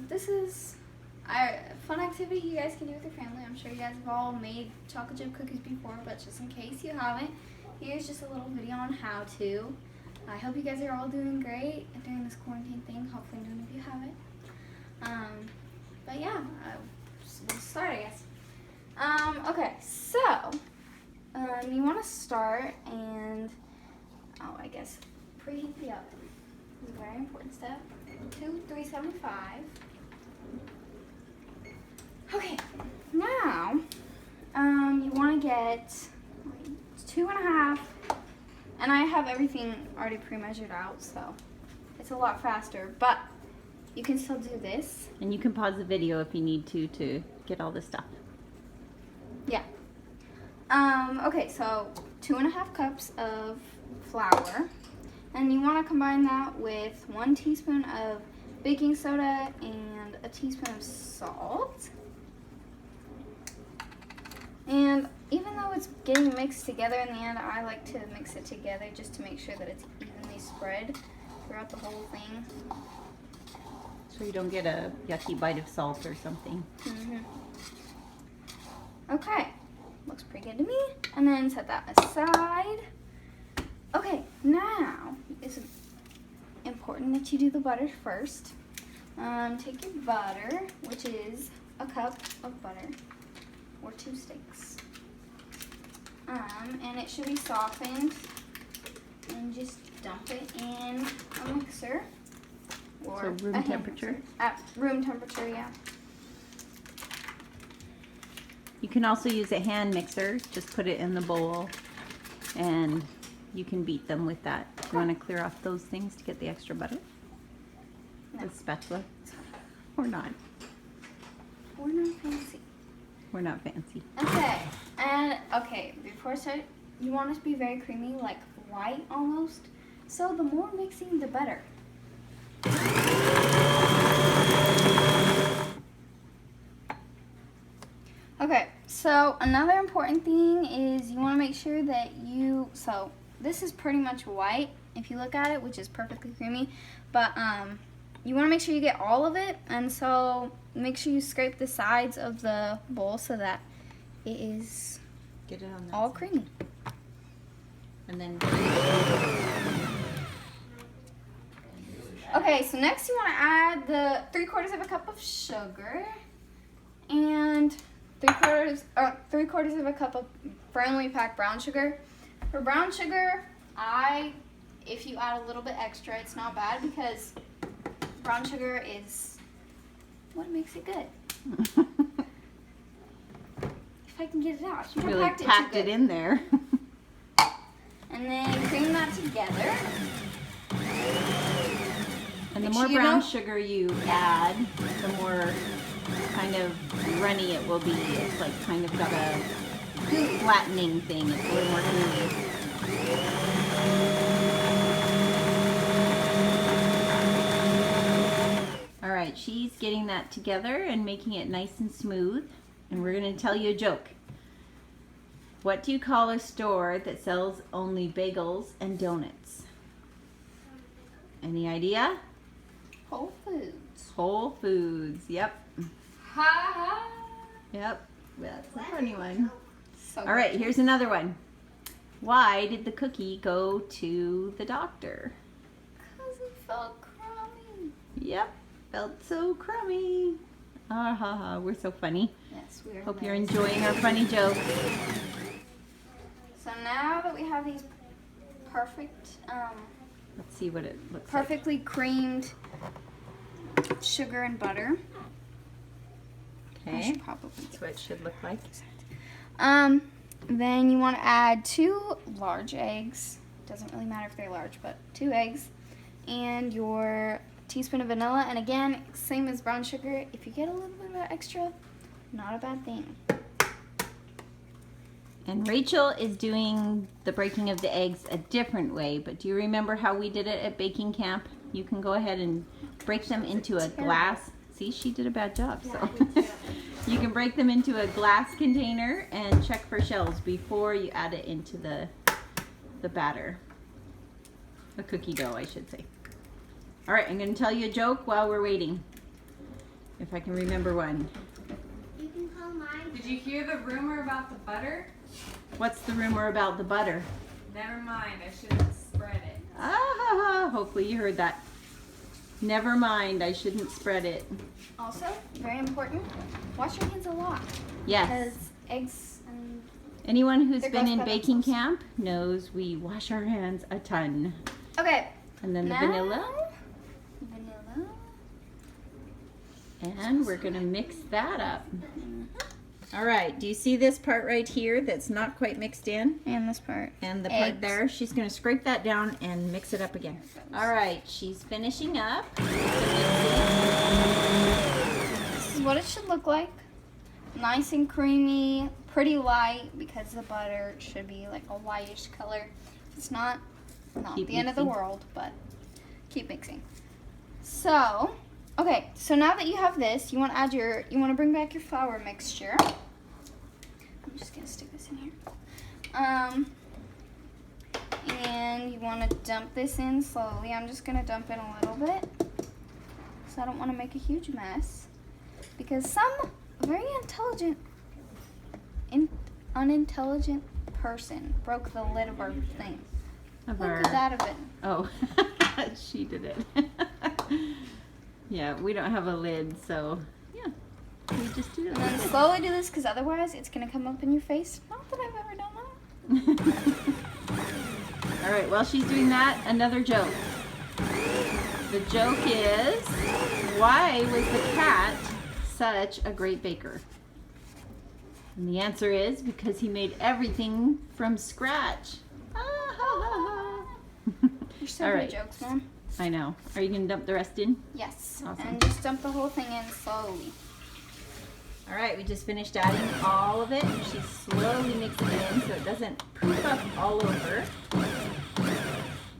this is a fun activity you guys can do with your family. I'm sure you guys have all made chocolate chip cookies before, but just in case you haven't, here's just a little video on how to. I hope you guys are all doing great during this quarantine thing. Hopefully none of you haven't. But yeah, we'll start, I guess. Okay, so you want to start and, I guess, preheat the oven. This is a very important step. 375. Okay, now you want to get 2.5, and I have everything already pre-measured out, so it's a lot faster, but you can still do this. And you can pause the video if you need to get all this stuff. Yeah. Okay, so 2.5 cups of flour, and you want to combine that with 1 teaspoon of baking soda and a teaspoon of salt. And even though it's getting mixed together in the end, I like to mix it together just to make sure that it's evenly spread throughout the whole thing. So you don't get a yucky bite of salt or something. Okay, looks pretty good to me. And then set that aside. Okay, now it's important that you do the butter first. Take your butter, which is a cup of butter, or 2 sticks. And it should be softened. And just dump it in a mixer. Or so room temperature? At room temperature, yeah. You can also use a hand mixer. Just put it in the bowl and you can beat them with that. You want to clear off those things to get the extra butter? No. With spatula? Or not? We're not fancy. We're not fancy. Okay, and before I start, you want it to be very creamy, like white almost. So the more mixing, the better. Okay, so another important thing is you want to make sure that so this is pretty much white if you look at it, which is perfectly creamy, but you want to make sure you get all of it, and so make sure you scrape the sides of the bowl so that it is Get it on that all side. creamy. And then Okay, so next you want to add the 3/4 cup of sugar and 3/4 cup of firmly packed brown sugar. For brown sugar, if you add a little bit extra, it's not bad because brown sugar is what makes it good. If I can get it out, you really packed it in there. And then cream that together. And the more brown sugar you add, the more kind of runny it will be. It's like kind of got a flattening thing. It's a little more gooey. All right, she's getting that together and making it nice and smooth. And we're going to tell you a joke. What do you call a store that sells only bagels and donuts? Any idea? Whole Foods. Whole Foods, yep. Ha ha. Yep, that's a funny one. So All right, here's another one. Why did the cookie go to the doctor? Because it felt crummy. Yep, felt so crummy. Ah ha ha, we're so funny. Yes, we are. Hope you're enjoying our funny jokes. So now that we have these perfect, Let's see what it looks perfectly creamed sugar and butter. like. I Okay, should probably that's what it should look like. Then you want to add 2 large eggs. Doesn't really matter if they're large, but 2 eggs. And your teaspoon of vanilla. And again, same as brown sugar. If you get a little bit of extra, not a bad thing. And Rachel is doing the breaking of the eggs a different way, but do you remember how we did it at baking camp? You can go ahead and break them into a glass. See, she did a bad job. So you can break them into a glass container and check for shells before you add it into the batter. The cookie dough, I should say. All right, I'm going to tell you a joke while we're waiting. If I can remember one. You can call mine. Did you hear the rumor about the butter? What's the rumor about the butter? Never mind, I shouldn't spread it. Ah, hopefully you heard that. Never mind, I shouldn't spread it. Also, very important, wash your hands a lot. Yes. Because eggs and... Anyone who's There been goes in by baking themselves. camp knows we wash our hands a ton. Okay. And then the now- vanilla. Vanilla. And we're gonna mix that up. All right, do you see this part right here that's not quite mixed in? And this part. And the part Eggs. there, she's gonna scrape that down and mix it up again. All right, she's finishing up. This is what it should look like. Nice and creamy, pretty light because the butter should be like a whitish color. If it's not Keep the end of the mixing. world, but keep mixing. So, okay, so now that you have this, you want to bring back your flour mixture. I'm just gonna stick this in here. And you want to dump this in slowly. I'm just gonna dump in a little bit, so I don't want to make a huge mess. Because some very intelligent, unintelligent person broke the lid of our thing. Of Who our, could that have been? oh, she did it. Yeah, we don't have a lid, so yeah, we just do it. And then like slowly do this, because otherwise it's gonna come up in your face. Not that I've ever done that. this. All right, while she's doing that, another joke. The joke is, why was the cat such a great baker? And the answer is because he made everything from scratch. You're so All good right. at jokes, Mom. I know. Are you gonna dump the rest in? Yes. Awesome. And just dump the whole thing in slowly. All right, we just finished adding all of it. She's slowly mixing it in so it doesn't poof up all over.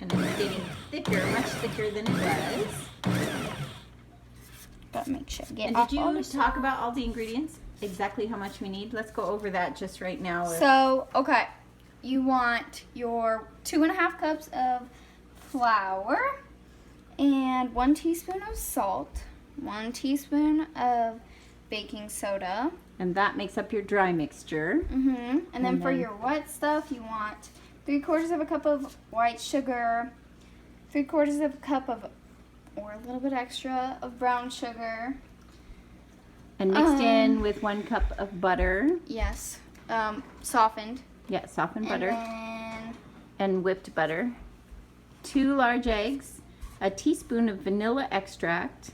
And it's getting thicker, much thicker than it was. Gotta make sure. Get And off did all you the talk about all the ingredients? Exactly how much we need? Let's go over that just right now. So, okay, you want your 2.5 cups of flour and 1 teaspoon of salt, 1 teaspoon of baking soda. And that makes up your dry mixture. And then And for then- your wet stuff, you want 3/4 of a cup of white sugar, 3/4 of a cup of, or a little bit extra, of brown sugar. And mixed in with 1 cup of butter. Yes, softened. Yeah, softened butter. And And whipped butter. 2 large eggs. A teaspoon of vanilla extract.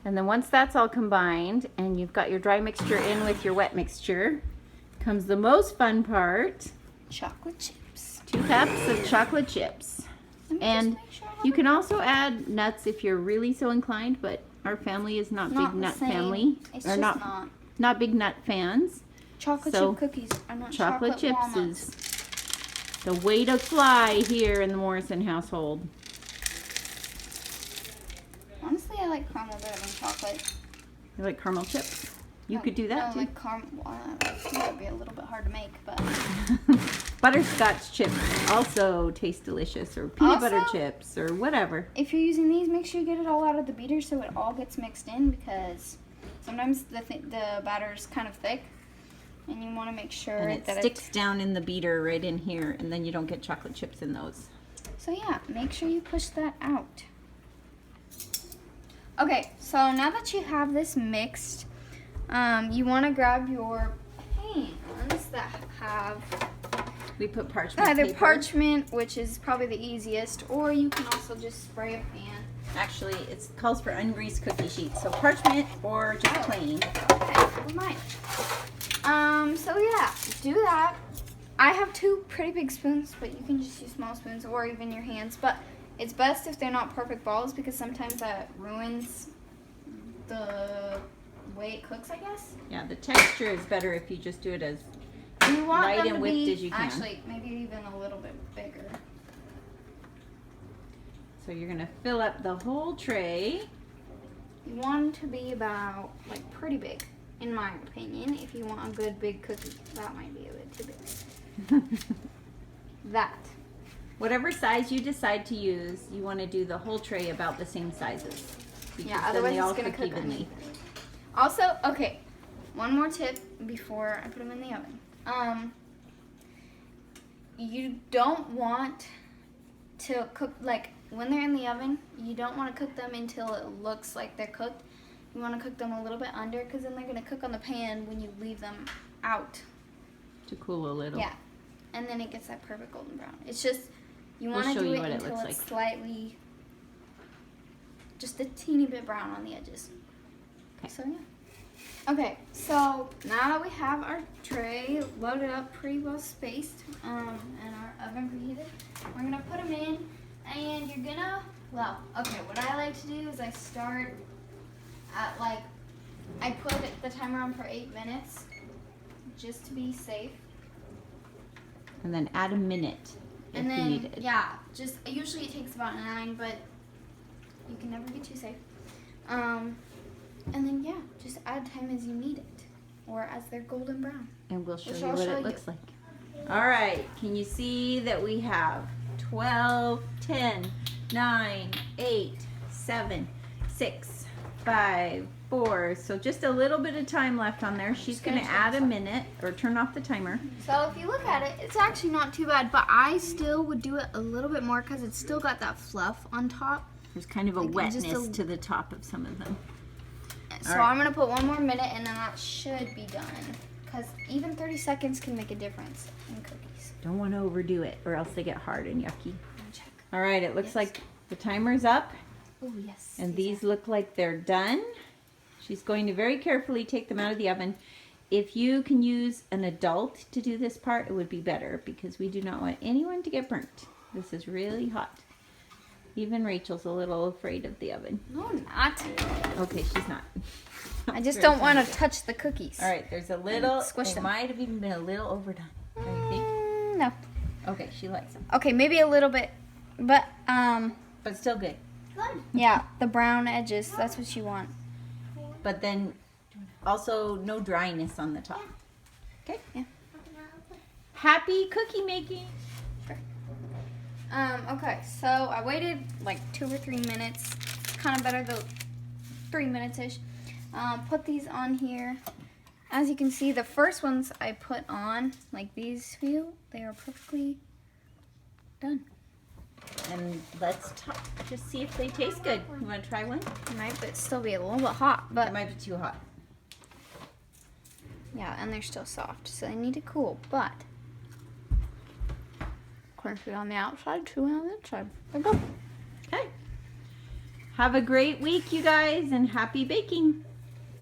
And then once that's all combined and you've got your dry mixture in with your wet mixture, comes the most fun part. then chocolate chips. 2 cups of chocolate chips. Let me And just make sure I have you it. can also add nuts if you're really so inclined, but our family is not, Not big the nut same. family. It's or just not, not. not big nut fans. Chocolate so chip cookies are not Chocolate chips walnuts. is the way to fly here in the Morrison household. Honestly, I like caramel better than chocolate. You like caramel chips? You No, could do that no, too. like caramel. That would be a little bit hard to make, but Butterscotch chips also taste delicious, or peanut butter Also- chips, or whatever. if you're using these, make sure you get it all out of the beater so it all gets mixed in, because sometimes the batter's kind of thick, and you want to make sure And it that sticks down in the beater right in here, and then you don't get chocolate chips in those. So yeah, make sure you push that out. Okay, so now that you have this mixed, you want to grab your pans that have We put parchment either paper. parchment, which is probably the easiest, or you can also just spray a pan. Actually, it calls for ungreased cookie sheets, so parchment or just plain. Okay, never mind. So yeah, do that. I have 2 pretty big spoons, but you can just use small spoons or even your hands. But it's best if they're not perfect balls, because sometimes that ruins the way it cooks, I guess. Yeah, the texture is better if you just do it as You want light them and to whipped be as you can. actually maybe even a little bit bigger. So you're gonna fill up the whole tray. You want them to be about like pretty big, in my opinion. If you want a good big cookie, that might be a bit too big. That. Whatever size you decide to use, you want to do the whole tray about the same sizes. Because Yeah, then otherwise they it's all gonna cook cook evenly. uneven. Also, okay, one more tip before I put them in the oven. You don't want to cook, like, when they're in the oven, you don't want to cook them until it looks like they're cooked. You want to cook them a little bit under, because then they're going to cook on the pan when you leave them out. To cool a little. Yeah. And then it gets that perfect golden brown. It's just, you want We'll to show do you it what it until looks it's like. slightly, just a teeny bit brown on the edges. Okay. So, yeah. Okay, so now that we have our tray loaded up, pretty well spaced, and our oven preheated, we're gonna put them in, and you're gonna, well, okay, what I like to do is I start at, like, I put the timer on for 8 minutes, just to be safe. And then add a minute if And you then, need it. yeah, just, usually it takes about 9, but you can never be too safe. And then, yeah, just add time as you need it, or as they're golden brown. And we'll show Which you I'll what show it you. looks like. All right, can you see that we have 12, 10, 9, 8, 7, 6, 5, 4. So just a little bit of time left on there. She's Just gonna gonna add a turn this minute or turn off the timer. So if you look at it, it's actually not too bad, but I still would do it a little bit more because it's still got that fluff on top. There's kind of a Like, just wetness a- to the top of some of them. So All right. I'm gonna put one more minute and then that should be done. Because even 30 seconds can make a difference in cookies. Don't want to overdo it or else they get hard and yucky. I'm gonna check. All right, it looks Yes. like the timer's up Oh, yes. and these look like they're done. She's going to very carefully take them out of the oven. If you can use an adult to do this part, it would be better because we do not want anyone to get burnt. This is really hot. Even Rachel's a little afraid of the oven. No, I'm not. Okay, she's not. I just Very don't want to tiny. touch the cookies. All right, there's a little, Squish it them. might have even been a little overdone. Don't you think? No. Okay, she likes them, Okay, maybe a little bit. But, but still good. Good. yeah, the brown edges, that's what you want. But then also no dryness on the top. Okay. Yeah. Happy cookie making. Okay, so I waited like 2 or 3 minutes. Kind of better though, 3 minutes-ish. Put these on here. As you can see, the first ones I put on, like these few, they are perfectly done. And let's just see if they taste good. You want to try one? Might still be a little bit hot, but It might be too hot. yeah, and they're still soft, so they need to cool. But crunchy on the outside, chewy on the inside. There you go. Okay. Have a great week, you guys, and happy baking.